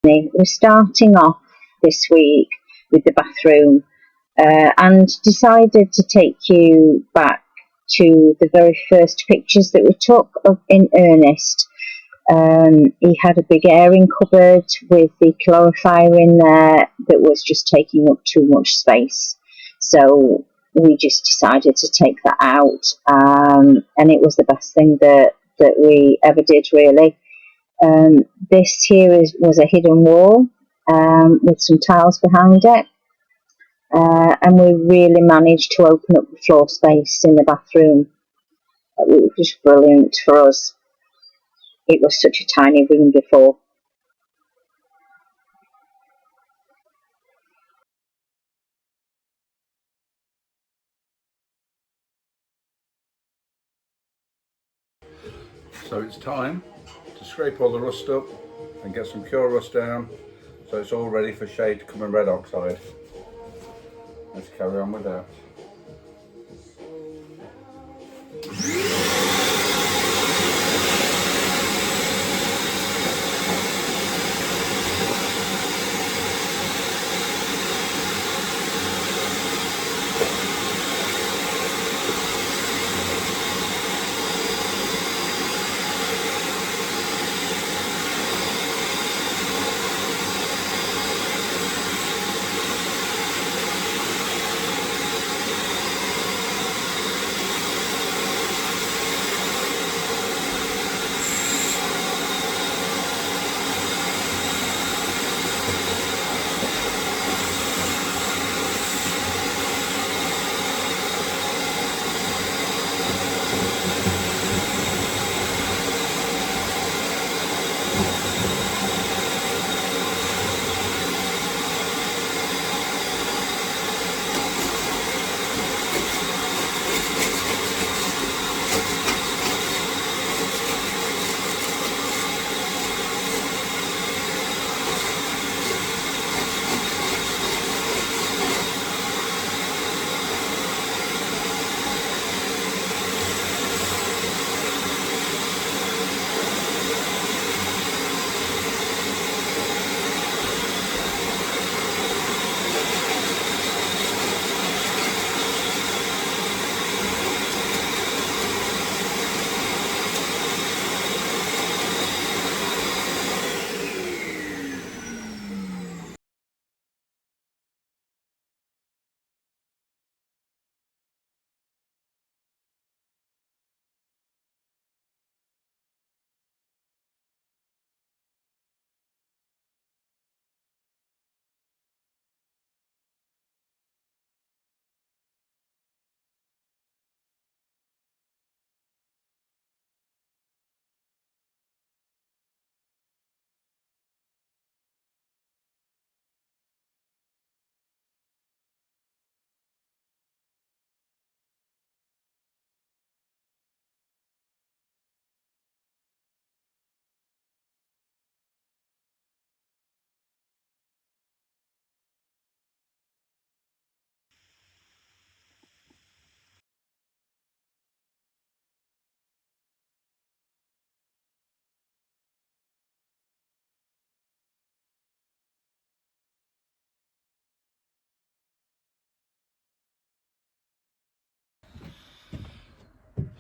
We're starting off this week with the bathroom and decided to take you back to the very first pictures that we took of In Earnest. He had a big airing cupboard with the calorifier in there that was just taking up too much space. So we just decided to take that out, and it was the best thing that we ever did, really. This here was a hidden wall with some tiles behind it, and we really managed to open up the floor space in the bathroom. It was brilliant for us. It was such a tiny room before. So it's time to scrape all the rust up and get some pure rust down so it's all ready for shade to come in red oxide. Let's carry on with that.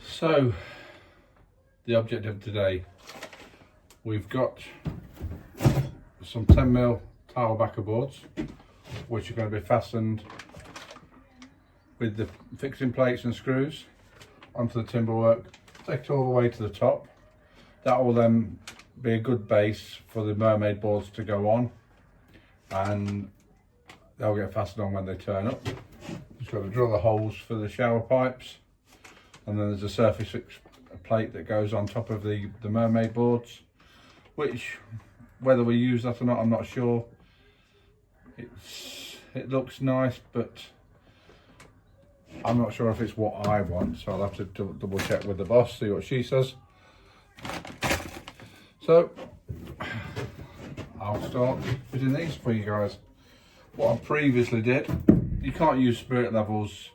So, the object of today, we've got some 10mm tile backer boards which are going to be fastened with the fixing plates and screws onto the timber work, take it all the way to the top. That will then be a good base for the mermaid boards to go on, and they'll get fastened on when they turn up. Just got to drill the holes for the shower pipes, and then there's a surface plate that goes on top of the mermaid boards, which, whether we use that or not, I'm not sure. It looks nice, but I'm not sure if it's what I want, so I'll have to double check with the boss, see what she says. So I'll start fitting these for you guys. What I previously did, you can't use spirit levels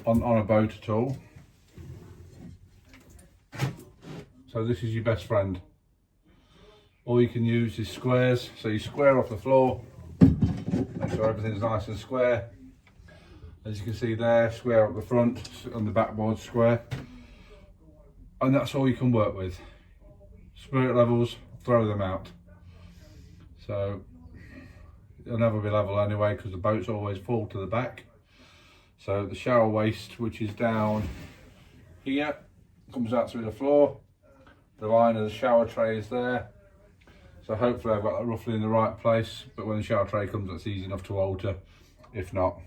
on a boat at all, so this is your best friend. or you can use is squares. So you square off the floor, make sure everything's nice and square. As you can see there, square up the front, on the backboard square. And that's all you can work with. Spirit levels, throw them out. So it'll never be level anyway, because the boats always fall to the back. So the shower waste, which is down here, comes out through the floor. The line of the shower tray is there. So hopefully I've got that roughly in the right place, but when the shower tray comes, that's easy enough to alter, if not.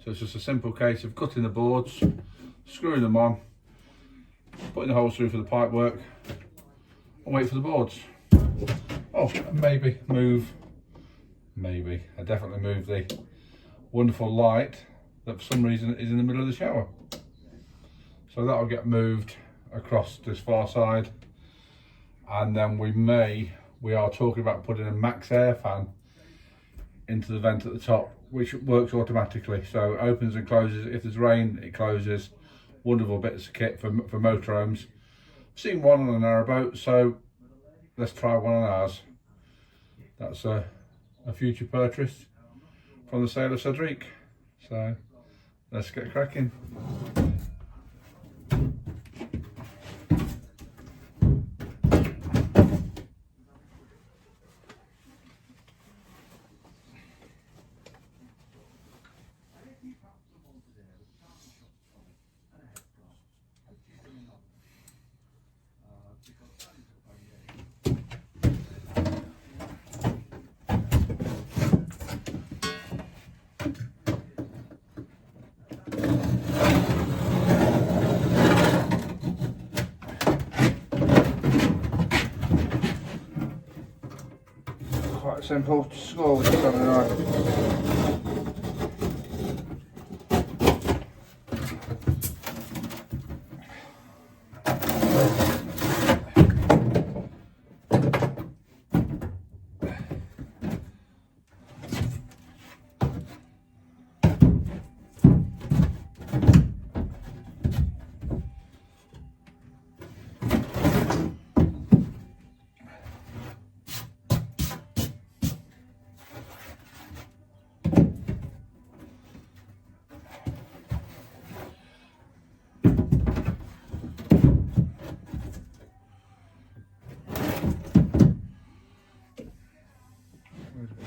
So it's just a simple case of cutting the boards, screwing them on, putting the holes through for the pipe work, and wait for the boards. Oh, maybe I definitely move the wonderful light that for some reason is in the middle of the shower. So that'll get moved across this far side, and then we are talking about putting a max air fan into the vent at the top, which works automatically. So it opens and closes. If there's rain, it closes. Wonderful bits of kit for motorhomes. I've seen one on a narrowboat, so let's try one on ours. That's a future purchase from the sale of Cedric. So let's get cracking. Quite simple to score with this on the right.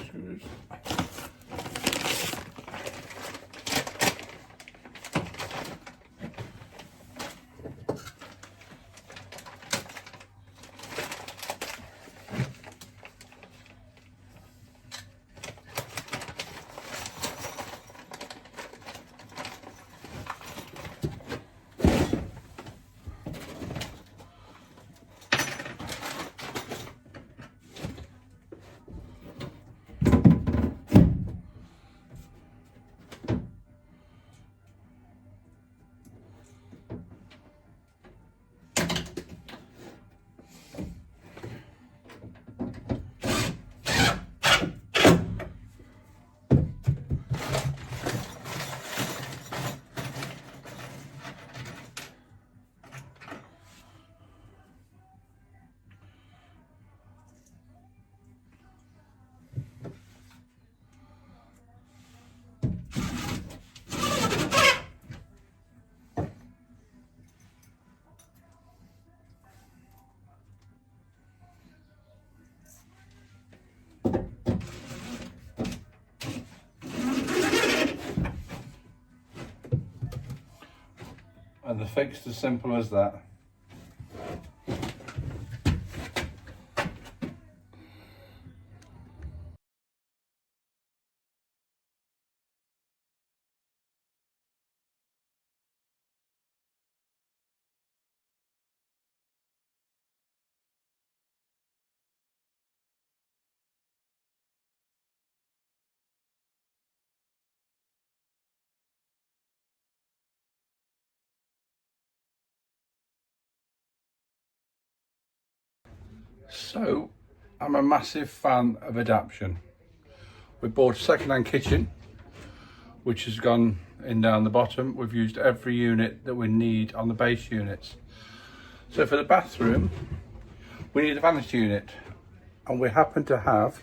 Screws. And the fix as simple as that. So, I'm a massive fan of adaptation. We bought a second-hand kitchen, which has gone in down the bottom. We've used every unit that we need on the base units. So for the bathroom, we need a vanity unit. and we happen to have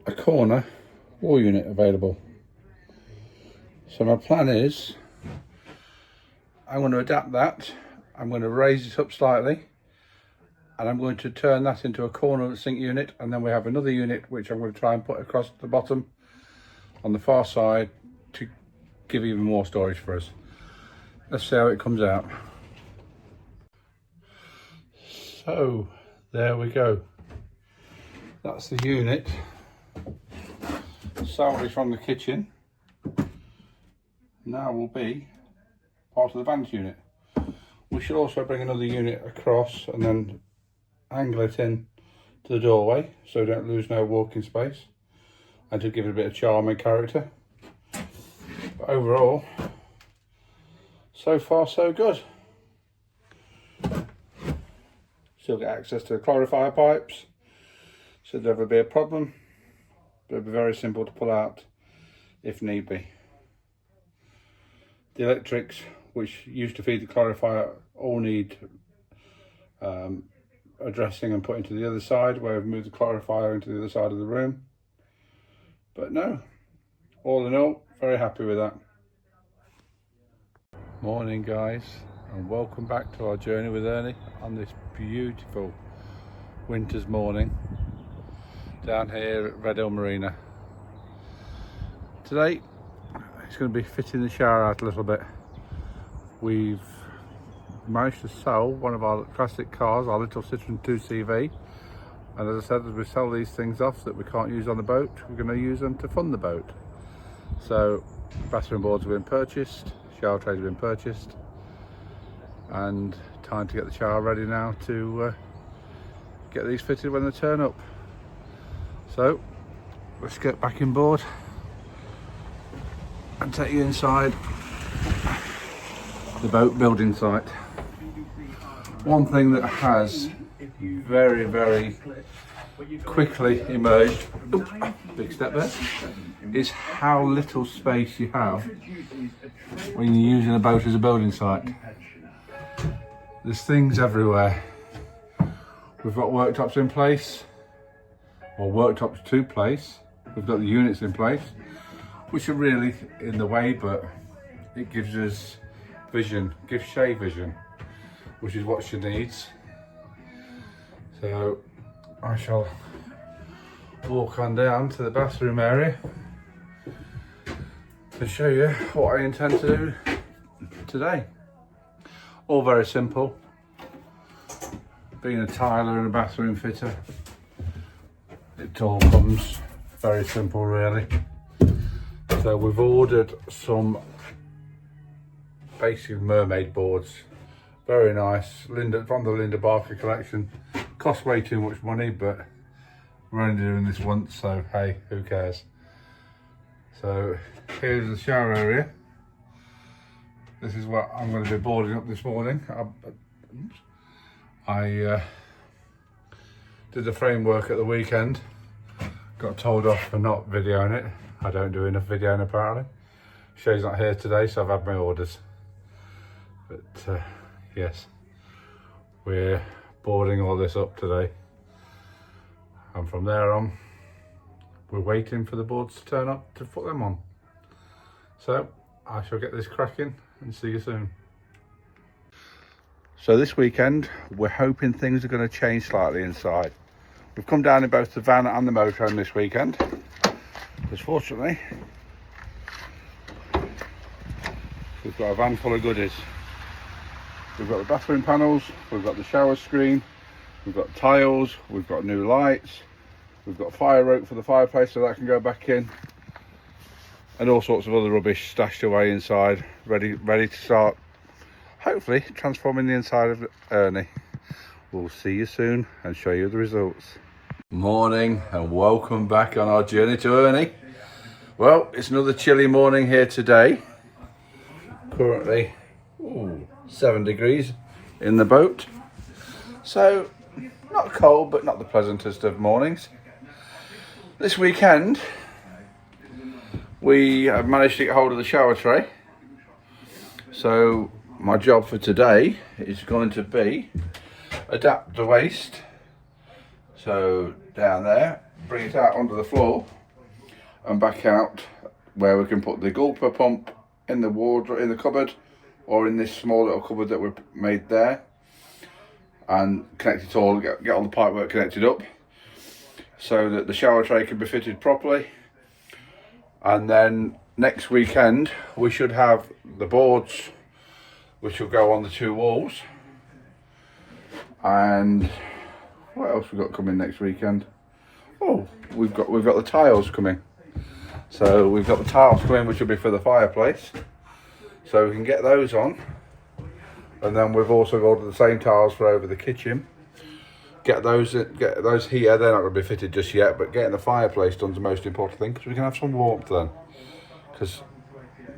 a corner wall unit available. So my plan is I'm going to adapt that. I'm going to raise it up slightly, and I'm going to turn that into a corner sink unit, and then we have another unit which I'm going to try and put across the bottom on the far side to give even more storage for us. Let's see how it comes out. So there we go. That's the unit salvaged from the kitchen. Now will be part of the vanity unit. We should also bring another unit across and then angle it in to the doorway so we don't lose no walking space, and to give it a bit of charm and character. But overall, so far so good. Still get access to the clarifier pipes, should there ever be a problem, but it'll be very simple to pull out if need be. The electrics which used to feed the clarifier all need addressing and put into the other side, where we've moved the clarifier into the other side of the room. But no, all in all, very happy with that. Morning guys, and welcome back to our journey with Ernie on this beautiful winter's morning down here at Red Hill Marina. Today it's going to be fitting the shower out a little bit. We've managed to sell one of our classic cars, our little Citroen 2CV, and as I said, as we sell these things off that we can't use on the boat, we're going to use them to fund the boat. So bathroom boards have been purchased, shower trays have been purchased, and time to get the shower ready now to get these fitted when they turn up. So let's get back in board and take you inside the boat building site. One thing that has very, very quickly emerged, big step there, is how little space you have when you're using a boat as a building site. There's things everywhere. We've got worktops in place, or worktops to place. We've got the units in place, which are really in the way, but it gives us vision, gives Shay vision, which is what she needs. So I shall walk on down to the bathroom area to show you what I intend to do today. All very simple. Being a tiler and a bathroom fitter, it all comes very simple really. So we've ordered some basic mermaid boards, very nice, from the Linda Barker collection. Cost way too much money, but we're only doing this once, so hey, who cares. So here's the shower area. This is what I'm going to be boarding up this morning. I did the framework at the weekend, got told off for not videoing it. I don't do enough videoing apparently. Shay's not here today, so I've had my orders. But yes, we're boarding all this up today, and from there on we're waiting for the boards to turn up to put them on. So I shall get this cracking and see you soon. So this weekend we're hoping things are going to change slightly inside. We've come down in both the van and the motorhome this weekend, because fortunately we've got a van full of goodies. We've got the bathroom panels, we've got the shower screen, we've got tiles, we've got new lights, we've got fire rope for the fireplace so that can go back in, and all sorts of other rubbish stashed away inside, ready to start hopefully transforming the inside of Ernie. We'll see you soon and show you the results. Morning and welcome back on our journey to Ernie. Well, it's another chilly morning here today. Currently 7 degrees in the boat, so not cold but not the pleasantest of mornings. This weekend we have managed to get hold of the shower tray, so my job for today is going to be adapt the waste So down there, bring it out onto the floor and back out where we can put the gulper pump in the wardrobe, in the cupboard, or in this small little cupboard that we've made there, and connect it all, get all the pipework connected up so that the shower tray can be fitted properly. And then next weekend we should have the boards which will go on the 2 walls. And what else we got coming next weekend? Oh, we've got the tiles coming. So we've got the tiles coming, which will be for the fireplace. So we can get those on. And then we've also ordered the same tiles for over the kitchen. Get those here. They're not going to be fitted just yet, but getting the fireplace done is the most important thing, because we can have some warmth then. Because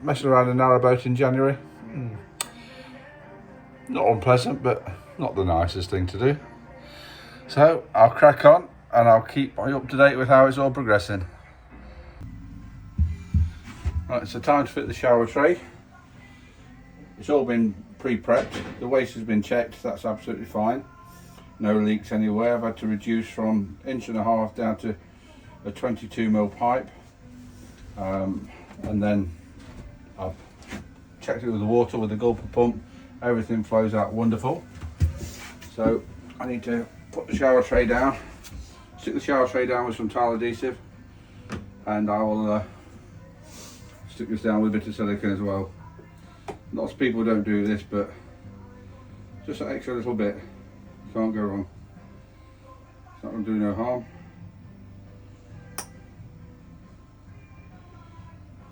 messing around in a narrowboat in January, not unpleasant, but not the nicest thing to do. So I'll crack on and I'll keep you up to date with how it's all progressing. Right, so time to fit the shower tray. It's all been pre-prepped. The waste has been checked, that's absolutely fine. No leaks anywhere. I've had to reduce from 1.5 inches down to a 22mm pipe. And then I've checked it with the water with the gulper pump. Everything flows out wonderful. So I need to put the shower tray down, stick the shower tray down with some tile adhesive, and I will stick this down with a bit of silicone as well. Lots of people don't do this, but just an extra little bit, can't go wrong. It's not going to do no harm.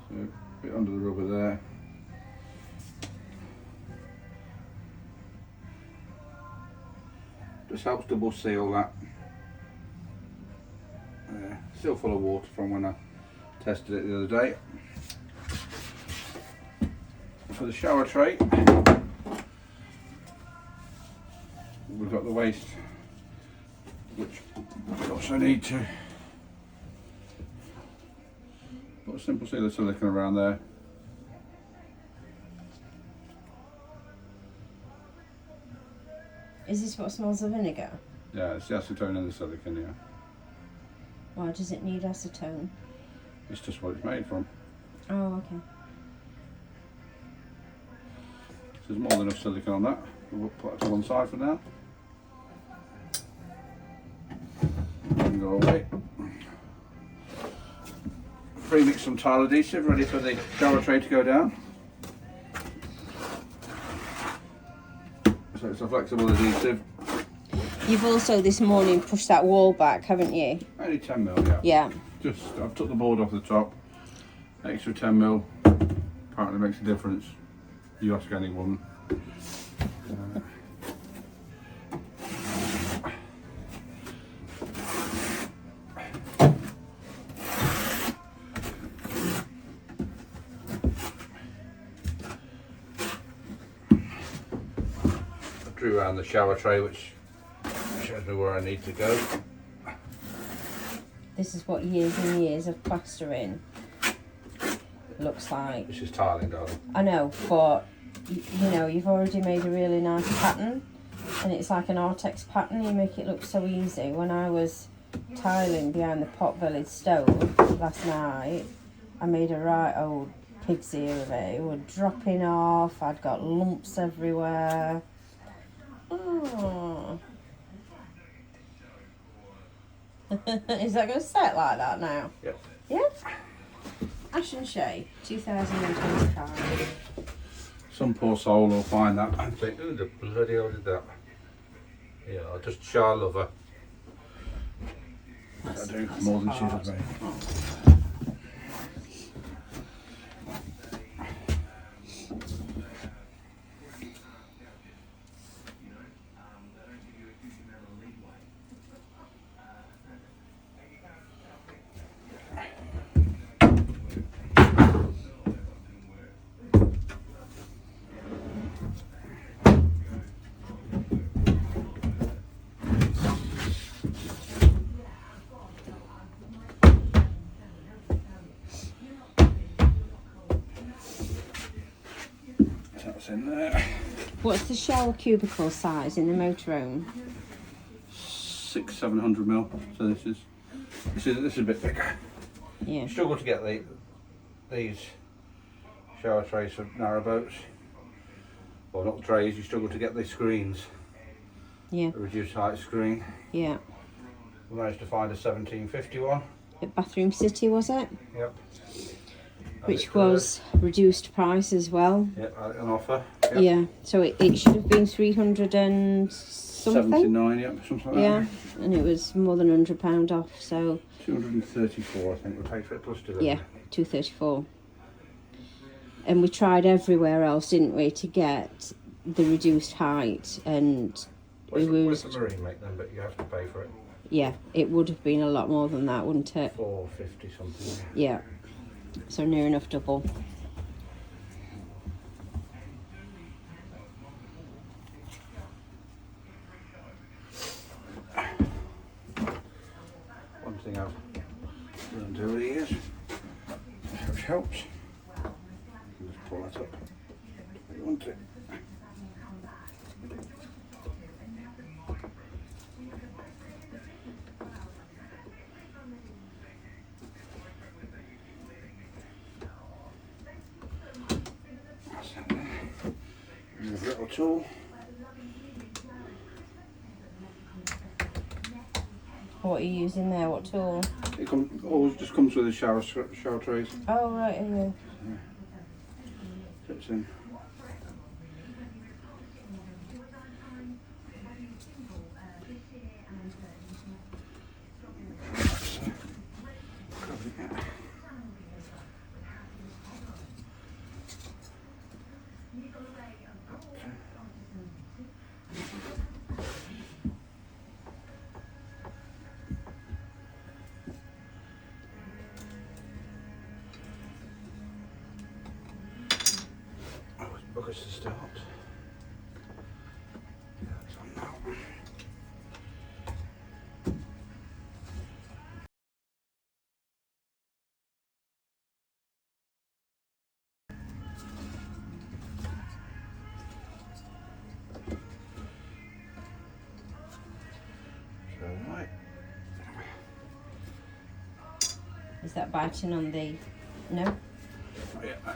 So a bit under the rubber there. Just helps double seal that. Still full of water from when I tested it the other day. For the shower tray, we've got the waste, which we also need to put a simple seal of silicone around there. Is this what smells of vinegar? Yeah, it's the acetone and the silicone, yeah. Why does it need acetone? It's just what it's made from. Oh, okay. So there's more than enough silicone on that. We'll put that to one side for now. And go away. Pre-mix some tile adhesive, ready for the shower tray to go down. So it's a flexible adhesive. You've also this morning pushed that wall back, haven't you? Only 10mm, yeah. Yeah. Just, I've took the board off the top. Extra 10mm apparently makes a difference. You ask any woman. I drew around the shower tray, which shows me where I need to go. This is what years and years of plastering looks like. This is tiling, darling. I know, but you know, you've already made a really nice pattern, and it's like an Artex pattern. You make it look so easy. When I was tiling behind the Pot Village stove last night, I made a right old pig's ear of it. It was dropping off. I'd got lumps everywhere. Oh. Is that going to set like that now? Yep. Yeah? Ash and Shay, 2025. Some poor soul will find that and think, who the bloody hell did that? Yeah, I just shy love her. I do more than she does me. In there. What's the shower cubicle size in the motorhome? 600-700 mil. So this is a bit bigger. Yeah. You struggle to get these shower trays for narrow boats, or not trays. You struggle to get the screens. Yeah. A reduced height screen. Yeah. We managed to find a 1751. At Bathroom City, was it? Yep. Which was reduced price as well. Yep, an offer. Yep. Yeah, so it should have been 300 and something. 79, yep, something like Yeah, that. and it was more than £100 off, so 234, I think we paid for it plus delivery. yeah, 234. And we tried everywhere else, didn't we, to get the reduced height, and Where's the Marine make them, but you have to pay for it. yeah, it would have been a lot more than that, wouldn't it? 450 something. Yeah, so near enough double. One thing I've learned over the years, which helps, you just pull that up if you want it. That's it there. Use a little tool. What are you using there? What tool? It always just comes with the shower trays. Oh, right, yeah. Fits in. Buckets to start. That's on now. So right. Is that biting on the... No? Oh, yeah.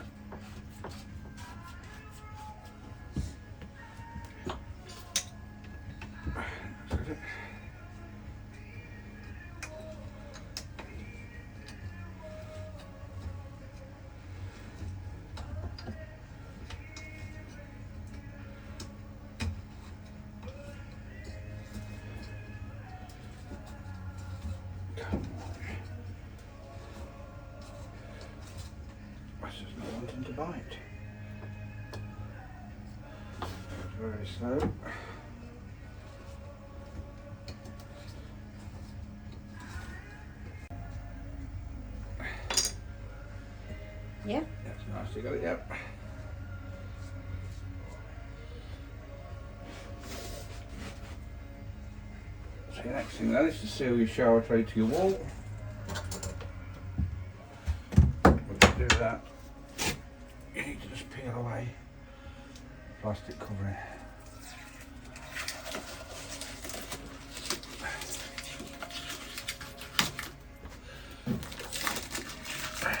That's just not wanting to bite. It's very slow. Yeah? That's nice, you got it, yep. So the next thing then is to seal your shower tray to your wall. To do that, you need to just peel away plastic covering.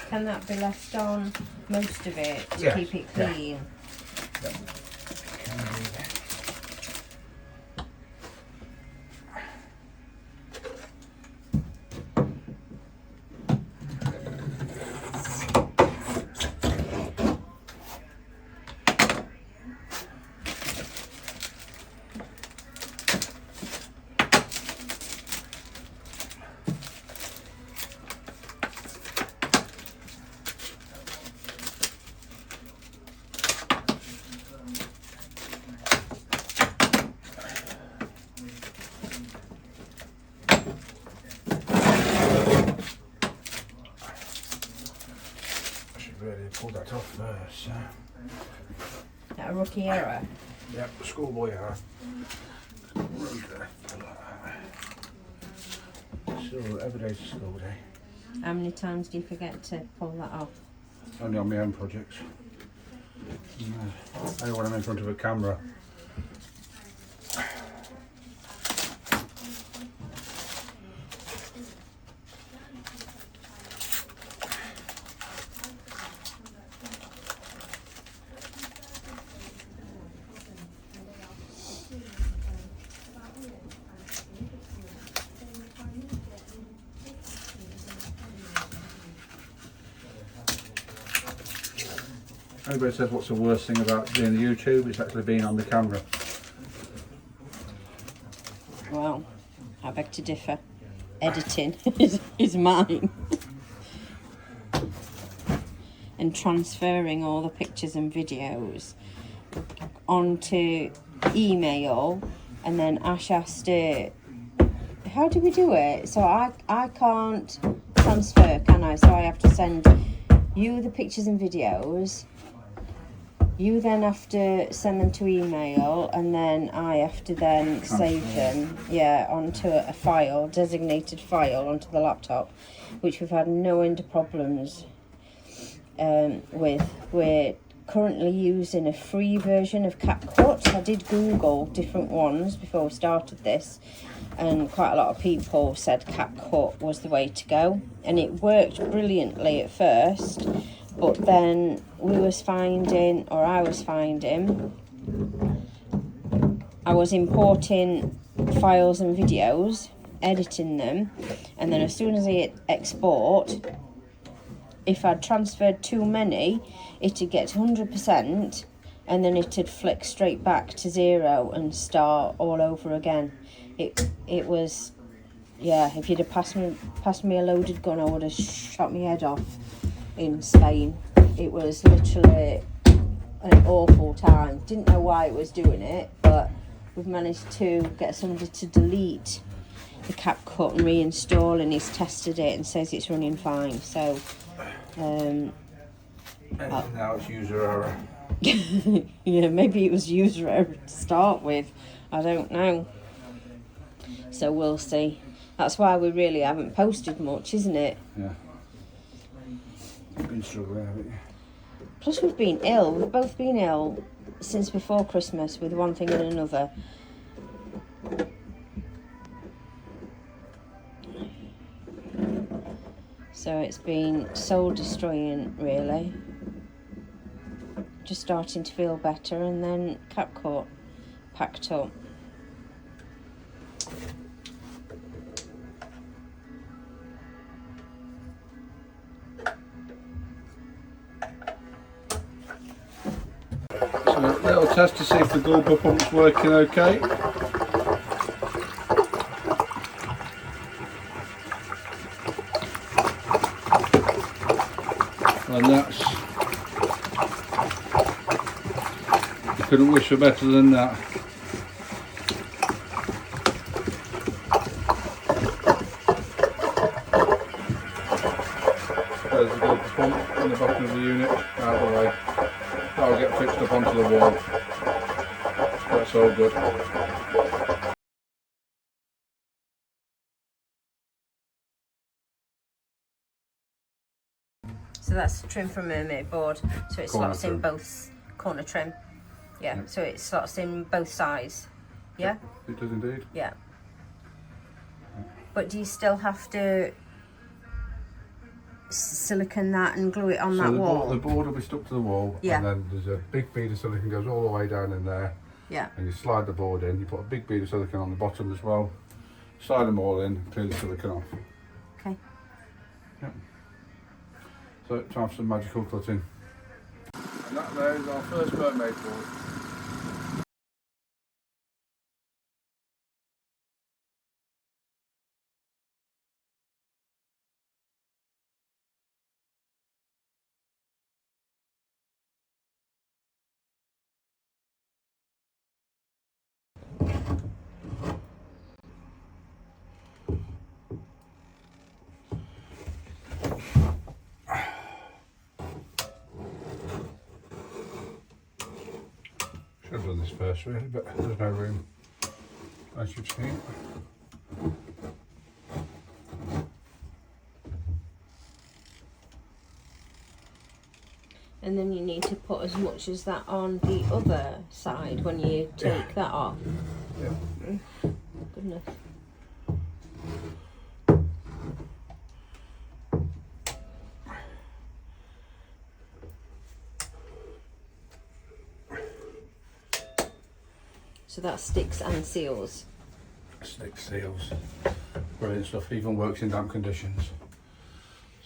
Can that be left on most of it to Yes, keep it clean? Yeah. Can do that. Really pull that off first. Is that a rookie error? Yep, schoolboy error. So every day's a school day. How many times do you forget to pull that off? Only on my own projects. Only when I'm in front of a camera. Everybody says what's the worst thing about doing the YouTube? It's actually being on the camera. Well, I beg to differ. Editing is mine. And transferring all the pictures and videos onto email, and then Ash has to, how do we do it? So I can't transfer, can I? So I have to send you the pictures and videos. You then have to send them to email, and then I have to then save them, onto a file, designated file, onto the laptop, which we've had no end of problems with. We're currently using a free version of CapCut. I did Google different ones before we started this, and quite a lot of people said CapCut was the way to go, and it worked brilliantly at first. But then I was finding I was importing files and videos, editing them, and then as soon as I hit export, if I'd transferred too many, it'd get 100%, and then it'd flick straight back to 0 and start all over again. It was, if you'd have passed me a loaded gun, I would have shot my head off in Spain. It was literally an awful time. Didn't know why it was doing it, but we've managed to get somebody to delete the CapCut and reinstall, and he's tested it and says it's running fine. So now it's user error. yeah, maybe it was user error to start with. I don't know. So we'll see. That's why we really haven't posted much, isn't it? Yeah. You've been struggling, haven't you? Plus we've been ill. We've both been ill since before Christmas with one thing and another. So it's been soul destroying, really. Just starting to feel better, and then CapCut packed up. So a little test to see if the gulper pump's working okay. And that's, you couldn't wish for better than that. There's the gulper pump in the bottom of the unit, out of the way. That'll get fixed up onto the wall. That's all good. So that's the trim from Mermaid board. So it Corner slots in trim. both corner trim. Yeah. Yep. So it slots in both sides. Yeah. It does indeed. Yeah. But do you still have to silicone that and glue it on that wall? The board will be stuck to the wall, Yeah. and then there's a big bead of silicone goes all the way down in there. Yeah. And you slide the board in. You put a big bead of silicone on the bottom as well. Slide them all in, clear the silicone off. Okay. Yep. So time for some magical cutting. And that there is our first mermaid board. Should have done this first really, but there's no room, as you've seen. And then you need to put as much as that on the other side when you take that off. Yeah. Goodness. So that sticks and seals. Stick seals. Brilliant stuff, even works in damp conditions.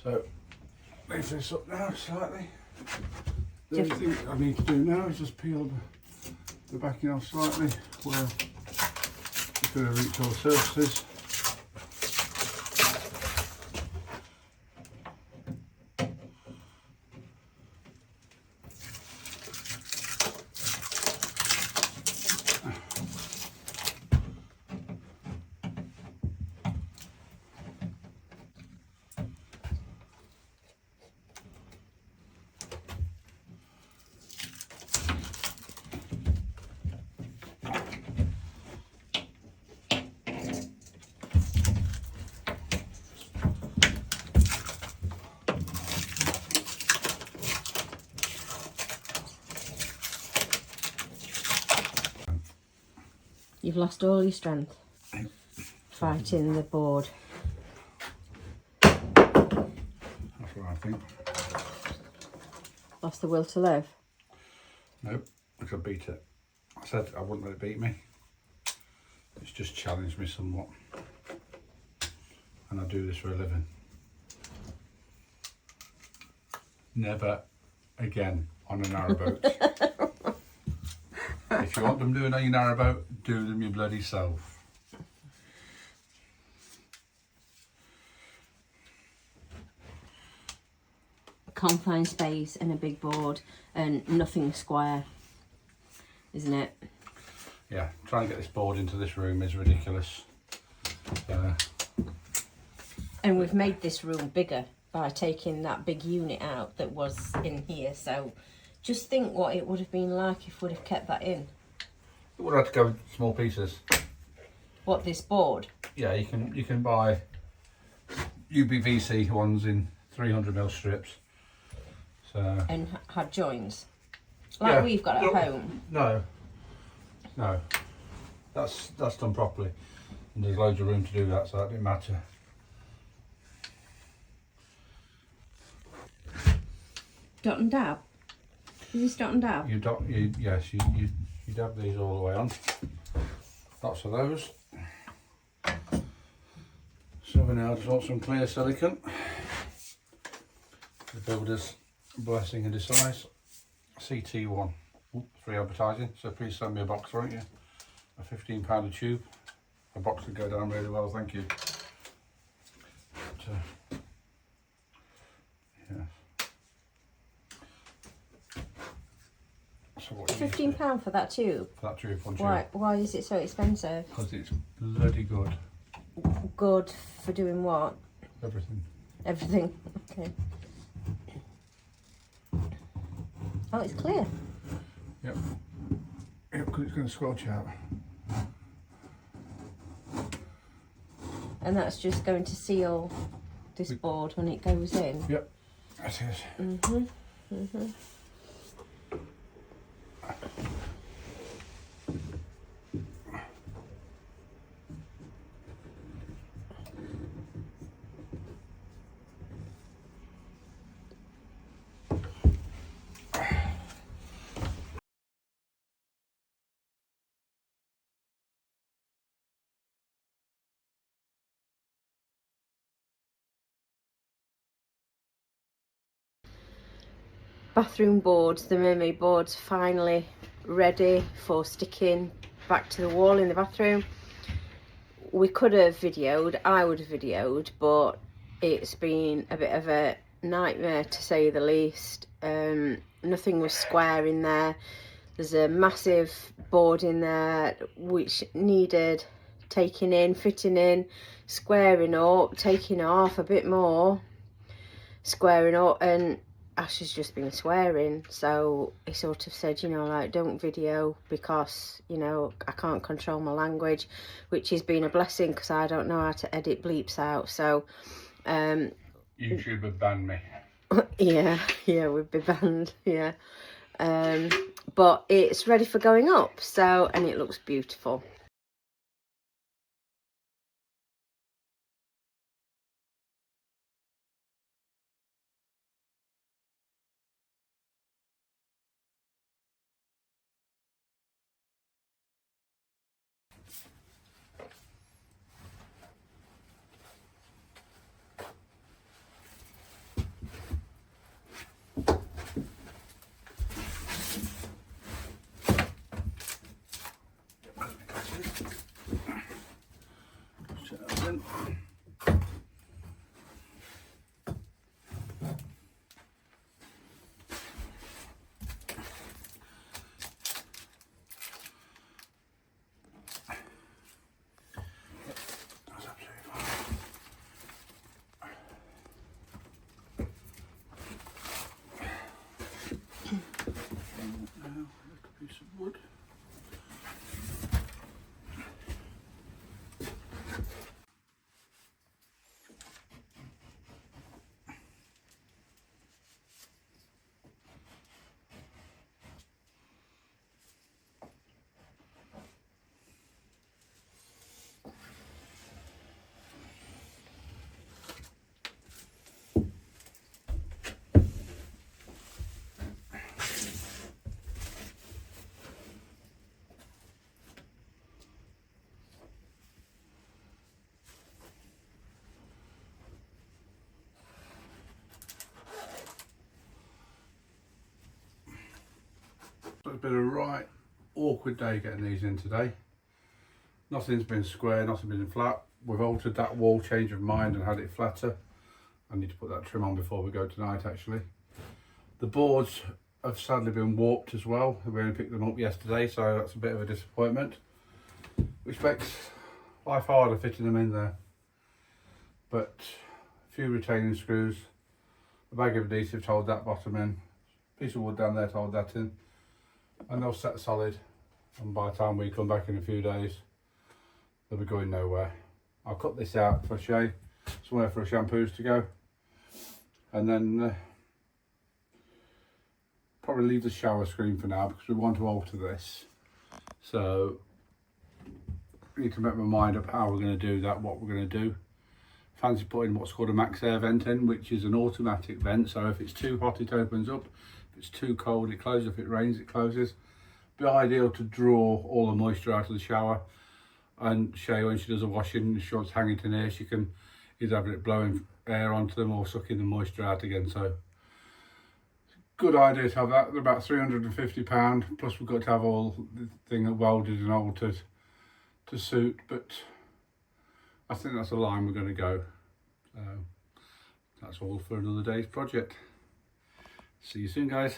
So, leave this up now slightly. The only thing I need to do now is just peel the backing off slightly where it's going to reach all the surfaces. You've lost all your strength fighting the board. That's what I think. Lost the will to live. Nope, I could beat it. I said I wouldn't let it beat me. It's just challenged me somewhat. And I do this for a living. Never again on a narrowboat. If you want them doing on your narrowboat, do them your bloody self. Confined space and a big board and nothing square, isn't it? Yeah, trying to get this board into this room is ridiculous. And we've made this room bigger by taking that big unit out that was in here. So just think what it would have been like if we'd have kept that in. It would have to go in small pieces. What, this board? Yeah, you can buy UPVC ones in 300mm strips. So And had joins like yeah, we've got at home. No, that's done properly, and there's loads of room to do that, so that didn't matter. Dot and dab. Is this dot and dab? You dab these all the way on. Lots of those. So we now just want some clear silicone. The builder's blessing and size. CT1. Free advertising, so please send me a box, won't you? A £15 a tube. A box would go down really well, thank you. But, yeah. So what you need to do £15 for that tube. for that tube, one tube. Why is it so expensive? Because it's bloody good. Good for doing what? Everything. Everything. Okay. Oh, it's clear. Yep. Yep, because it's going to squelch out. And that's just going to seal this board when it goes in. Yep, that is. Bathroom boards, the mermaid boards, finally ready for sticking back to the wall in the bathroom. We could have videoed, I would have videoed, but it's been a bit of a nightmare to say the least. Nothing was square in there. There's a massive board in there which needed taking in, fitting in, squaring up, taking off a bit more, squaring up, and Ash has just been swearing, so he sort of said, you know, like, don't video because, you know, I can't control my language, which has been a blessing because I don't know how to edit bleeps out. So YouTube have banned me. yeah, we'd be banned. Yeah, but it's ready for going up, so, and it looks beautiful. in. That's absolutely fine. Now, a little piece of wood. So it's been a right awkward day getting these in today. Nothing's been square, nothing's been flat. We've altered that wall, change of mind, and had it flatter. I need to put that trim on before we go tonight actually. The boards have sadly been warped as well. We only picked them up yesterday, so that's a bit of a disappointment, which makes life harder fitting them in there. But a few retaining screws, a bag of adhesive to hold that bottom in, a piece of wood down there to hold that in, and they'll set solid. And by the time we come back in a few days, they'll be going nowhere. I'll cut this out for Shay, somewhere for her shampoos to go, and then probably leave the shower screen for now because we want to alter this. So I need to make my mind up how we're going to do that, what we're going to do. Fancy putting what's called a max air vent in, which is an automatic vent, so if it's too hot it opens up, if it's too cold it closes, if it rains it closes. Be ideal to draw all the moisture out of the shower, and Shay, when she does a washing, she wants to hang it in here, she can either have it blowing air onto them or sucking the moisture out again. So good idea to have that. They're about £350, plus we've got to have all the thing welded and altered to suit, but I think that's the line we're going to go. So that's all for another day's project. See you soon, guys.